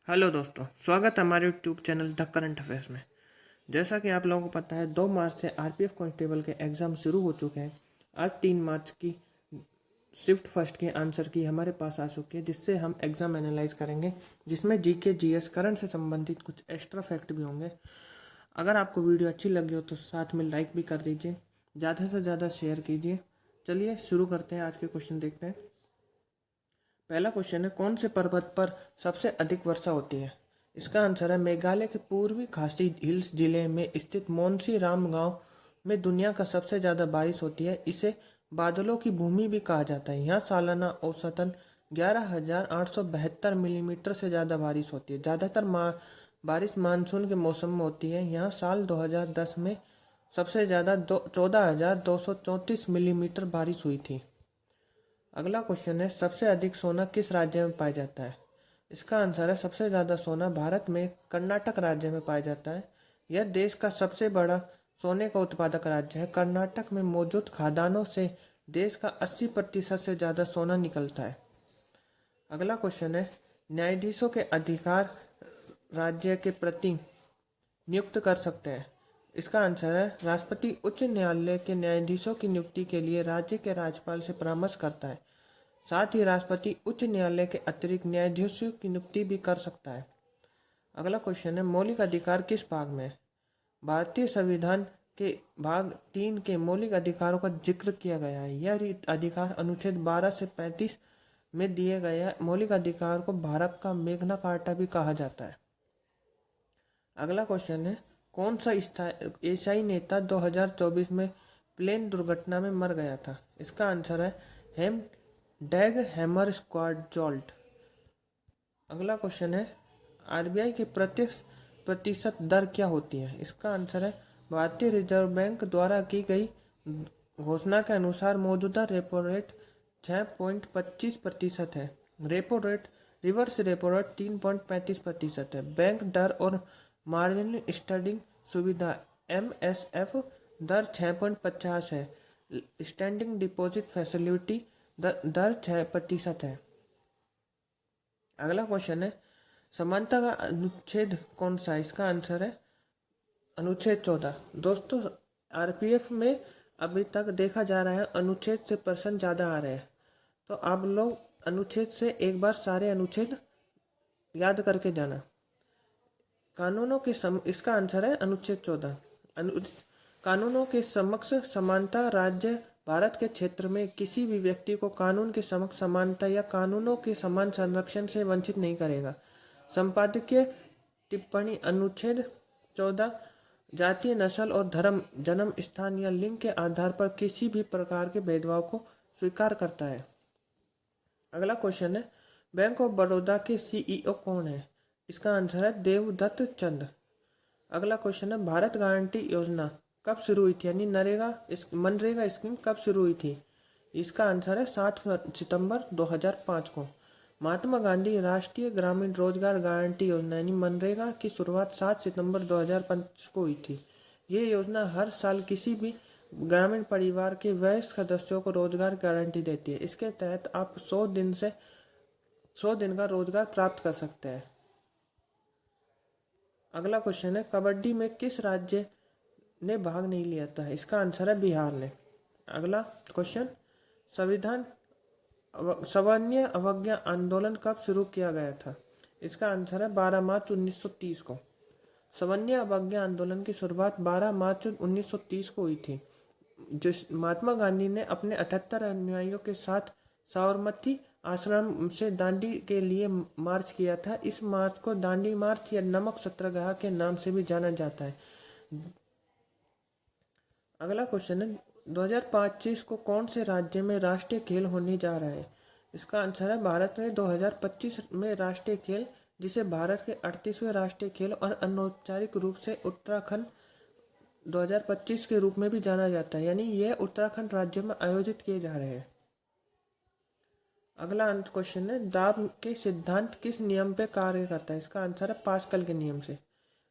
Hello दोस्तों, स्वागत है हमारे YouTube channel the current affairs में। जैसा कि आप लोगों को पता है, 2 मार्च से आरपीएफ कांस्टेबल के एग्ज़ाम शुरू हो चुके हैं। आज 3 मार्च की शिफ्ट फर्स्ट के आंसर की हमारे पास आ चुकी है, जिससे हम एग्ज़ाम एनालाइज करेंगे, जिसमें जीके जीएस करंट से संबंधित कुछ एक्स्ट्रा फैक्ट भी होंगे। अगर आपको वीडियो अच्छी लगी हो तो साथ में लाइक भी कर दीजिए, ज़्यादा से ज़्यादा शेयर कीजिए। चलिए शुरू करते हैं, आज के क्वेश्चन देखते हैं। पहला क्वेश्चन है, कौन से पर्वत पर सबसे अधिक वर्षा होती है? इसका आंसर है मेघालय के पूर्वी खासी हिल्स जिले में स्थित मोन्सी राम गांव में दुनिया का सबसे ज़्यादा बारिश होती है। इसे बादलों की भूमि भी कहा जाता है। यहाँ सालाना औसतन 11,872 मिलीमीटर से ज़्यादा बारिश होती है। ज़्यादातर बारिश मानसून के मौसम में होती है। यहाँ साल 2010 में सबसे ज़्यादा 14,234 मिलीमीटर बारिश हुई थी। अगला क्वेश्चन है, सबसे अधिक सोना किस राज्य में पाया जाता है? इसका आंसर है सबसे ज़्यादा सोना भारत में कर्नाटक राज्य में पाया जाता है। यह देश का सबसे बड़ा सोने का उत्पादक राज्य है। कर्नाटक में मौजूद खदानों से देश का 80% से ज़्यादा सोना निकलता है। अगला क्वेश्चन है, न्यायाधीशों के अधिकार राज्य के प्रति नियुक्त कर सकते हैं? इसका आंसर है राष्ट्रपति उच्च न्यायालय के न्यायाधीशों की नियुक्ति के लिए राज्य के राज्यपाल से परामर्श करता है। साथ ही राष्ट्रपति उच्च न्यायालय के अतिरिक्त न्यायाधीशों की नियुक्ति भी कर सकता है। अगला क्वेश्चन है, मौलिक अधिकार किस भाग में? भारतीय संविधान के भाग 3 के मौलिक अधिकारों का जिक्र किया गया है। यह अधिकार अनुच्छेद 12 से 35 में दिए गए मौलिक अधिकार को भारत का मैग्ना कार्टा भी कहा जाता है। अगला क्वेश्चन है, कौन सा एशियाई नेता 2024 में प्लेन दुर्घटना में मर गया था? इसका आंसर है हेम डैग हैमर स्क्वाड जोल्ट। अगला क्वेश्चन है, आरबीआई की प्रत्यक्ष प्रतिशत दर क्या होती है? इसका आंसर है भारतीय रिजर्व बैंक द्वारा की गई घोषणा के अनुसार मौजूदा रेपो रेट 6.25% है। Repo rate reverse repo rate 3.35% है। बैंक दर और मार्जिन स्टडिंग सुविधा MSF दर 6.50 है। स्टैंडिंग डिपॉजिट फैसिलिटी दर 6% है। अगला क्वेश्चन है, समानता का अनुच्छेद कौन सा है? इसका आंसर है अनुच्छेद 14। दोस्तों, आरपीएफ में अभी तक देखा जा रहा है अनुच्छेद से प्रश्न ज़्यादा आ रहे हैं, तो आप लोग अनुच्छेद से एक बार सारे अनुच्छेद याद करके जाना। कानूनों के इसका आंसर है अनुच्छेद 14। कानूनों के समक्ष समानता राज्य भारत के क्षेत्र में किसी भी व्यक्ति को कानून के समक्ष समानता या कानूनों के समान संरक्षण से वंचित नहीं करेगा। संपादकीय टिप्पणी अनुच्छेद 14 जातीय, नस्ल और धर्म, जन्म स्थान या लिंग के आधार पर किसी भी प्रकार के भेदभाव को स्वीकार करता है। अगला क्वेश्चन है, बैंक ऑफ बड़ौदा के CEO कौन है? इसका आंसर है देवदत्त चंद। अगला क्वेश्चन है, भारत गारंटी योजना कब शुरू हुई थी? यानी मनरेगा स्कीम कब शुरू हुई थी? इसका आंसर है 7 सितंबर 2005 को। महात्मा गांधी राष्ट्रीय ग्रामीण रोजगार गारंटी योजना यानी मनरेगा की शुरुआत 7 सितंबर 2005 को हुई थी। ये योजना हर साल किसी भी ग्रामीण परिवार के वयस्क सदस्यों को रोजगार गारंटी देती है। इसके तहत आप 100 दिन का रोजगार प्राप्त कर सकते हैं। अगला क्वेश्चन है, कबड्डी में किस राज्य ने भाग नहीं लिया था? इसका आंसर है बिहार ने। अगला क्वेश्चन, सवर्णीय अवज्ञा आंदोलन कब शुरू किया गया था? इसका आंसर है 12 मार्च 1930 को। सवर्णीय अवज्ञा आंदोलन की शुरुआत 12 मार्च 1930 को हुई थी। जिस महात्मा गांधी ने अपने 78 अनुयायियों के साथ साबरमती आश्रम से दांडी के लिए मार्च किया था। इस मार्च को दांडी मार्च या नमक सत्याग्रह के नाम से भी जाना जाता है। अगला क्वेश्चन है, 2025 को कौन से राज्य में राष्ट्रीय खेल होने जा रहा है? इसका आंसर है भारत में 2025 में राष्ट्रीय खेल, जिसे भारत के 38वें राष्ट्रीय खेल और अनौपचारिक रूप से उत्तराखंड 2025 के रूप में भी जाना जाता है। यानी यह उत्तराखंड राज्य में आयोजित किए जा रहे हैं। अगला क्वेश्चन है, दाब के सिद्धांत किस नियम पे कार्य करता है? इसका आंसर है पास्कल के नियम से।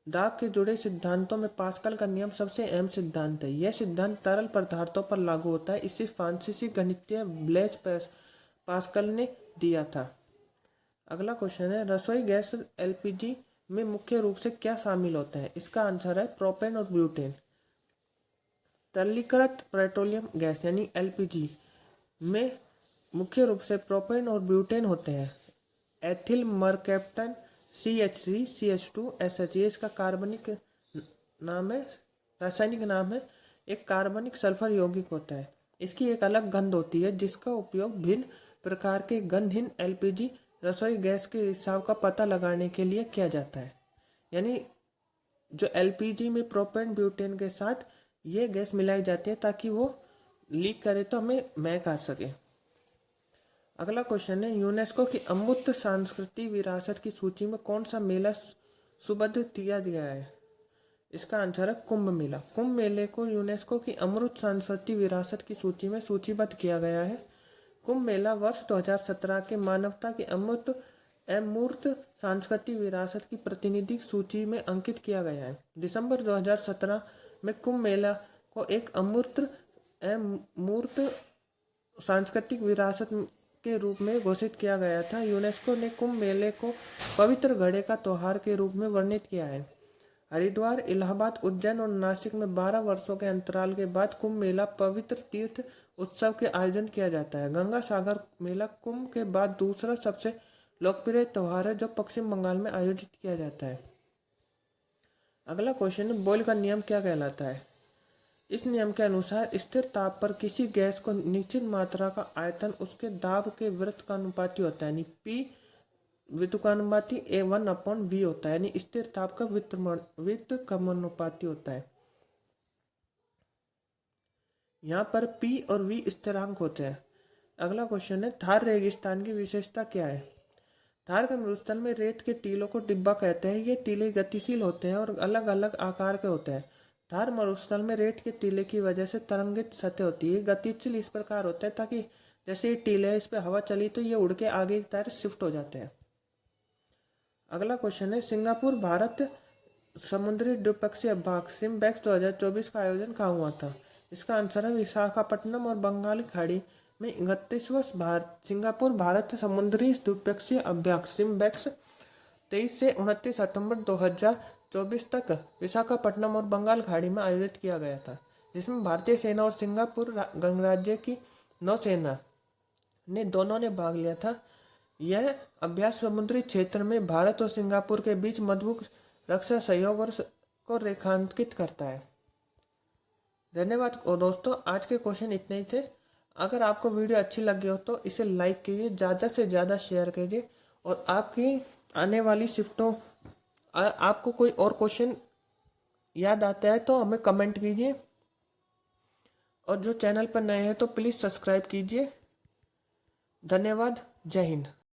दाब के जुड़े सिद्धांतों में पास्कल का नियम सबसे अहम सिद्धांत है। यह सिद्धांत तरल पदार्थों पर लागू होता है। इसे फ्रांसीसी गणितज्ञ ब्लेज पास्कल ने दिया था। अगला क्वेश्चन है, रसोई गैस एलपीजी में मुख्य रूप से क्या शामिल होता है? इसका आंसर है प्रोपेन और ब्यूटेन। तरलीकृत पेट्रोलियम गैस यानी एलपीजी में मुख्य रूप से प्रोपेन और ब्यूटेन होते हैं। Ethyl mercaptan CH3 CH2 SH, इसका कार्बनिक नाम है, रासायनिक नाम है। एक कार्बनिक सल्फर यौगिक होता है। इसकी एक अलग गंध होती है जिसका उपयोग भिन्न प्रकार के गंधहीन एलपीजी रसोई गैस के रिसाव का पता लगाने के लिए किया जाता है। यानी जो एलपीजी में प्रोपेन ब्यूटेन के साथ ये गैस मिलाई जाती है ताकि वो लीक करे तो हमें महक आ सके। अगला क्वेश्चन है, यूनेस्को की अमूर्त सांस्कृतिक विरासत की सूची में कौन सा मेला सूचीबद्ध किया गया है? इसका आंसर है कुंभ मेला। कुंभ मेले को यूनेस्को की अमूर्त सांस्कृतिक विरासत की सूची में सूचीबद्ध किया गया है। कुंभ मेला वर्ष 2017 के मानवता की अमूर्त सांस्कृतिक विरासत की प्रतिनिधि सूची में अंकित किया गया है। दिसंबर 2017 में कुंभ मेला को एक अमूर्त सांस्कृतिक विरासत के रूप में घोषित किया गया था। यूनेस्को ने कुंभ मेले को पवित्र घड़े का त्योहार के रूप में वर्णित किया है। हरिद्वार, इलाहाबाद, उज्जैन और नासिक में 12 वर्षों के अंतराल के बाद कुंभ मेला पवित्र तीर्थ उत्सव के आयोजन किया जाता है। गंगा सागर मेला कुंभ के बाद दूसरा सबसे लोकप्रिय त्योहार है जो पश्चिम बंगाल में आयोजित किया जाता है। अगला क्वेश्चन है, बॉयल का नियम क्या कहलाता है? इस नियम के अनुसार स्थिर ताप पर किसी गैस को निश्चित मात्रा का आयतन उसके दाब के व्युत्क्रमानुपाती होता है, यानी P व्युत्क्रमानुपाती A1/V होता है, यानी स्थिर ताप का व्युत्क्रमानुपाती होता है। यहाँ पर P और V स्थिरांक होते हैं। अगला क्वेश्चन है, थार रेगिस्तान की विशेषता क्या है? थार के मरुस्थल में रेत के टीलों को टिब्बा कहते हैं। ये टीले गतिशील होते हैं और अलग अलग आकार के होते हैं। थार मरुस्थल में रेत के टीले की वजह से तरंगित सतह होती है। गतिशील इस प्रकार होता है ताकि जैसे ये टीले है इस पर हवा चली तो ये उड़ के आगे की तरफ शिफ्ट हो जाते हैं। अगला क्वेश्चन है, सिंगापुर भारत समुद्री द्विपक्षीय अभ्यास सिम्बैक्स 2024 का आयोजन कहाँ हुआ था? इसका आंसर है विशाखापट्टनम और बंगाल की खाड़ी में 31वां सिंगापुर भारत समुद्री द्विपक्षीय अभ्यास सिम्बैक्स 23 से 29 सितंबर 2024 तक विशाखापट्टनम और बंगाल खाड़ी में आयोजित किया गया था, जिसमें भारतीय सेना और सिंगापुर गणराज्य की नौसेना ने दोनों ने भाग लिया था। यह अभ्यास समुद्री क्षेत्र में भारत और सिंगापुर के बीच मजबूत रक्षा सहयोग और को रेखांकित करता है। धन्यवाद दोस्तों, आज के क्वेश्चन इतने ही थे। अगर आपको वीडियो अच्छी लगी हो तो इसे लाइक कीजिए, ज़्यादा से ज़्यादा शेयर कीजिए और आपकी आने वाली शिफ्टों आपको कोई और क्वेश्चन याद आता है तो हमें कमेंट कीजिए और जो चैनल पर नए हैं तो प्लीज़ सब्सक्राइब कीजिए। धन्यवाद। जय हिंद।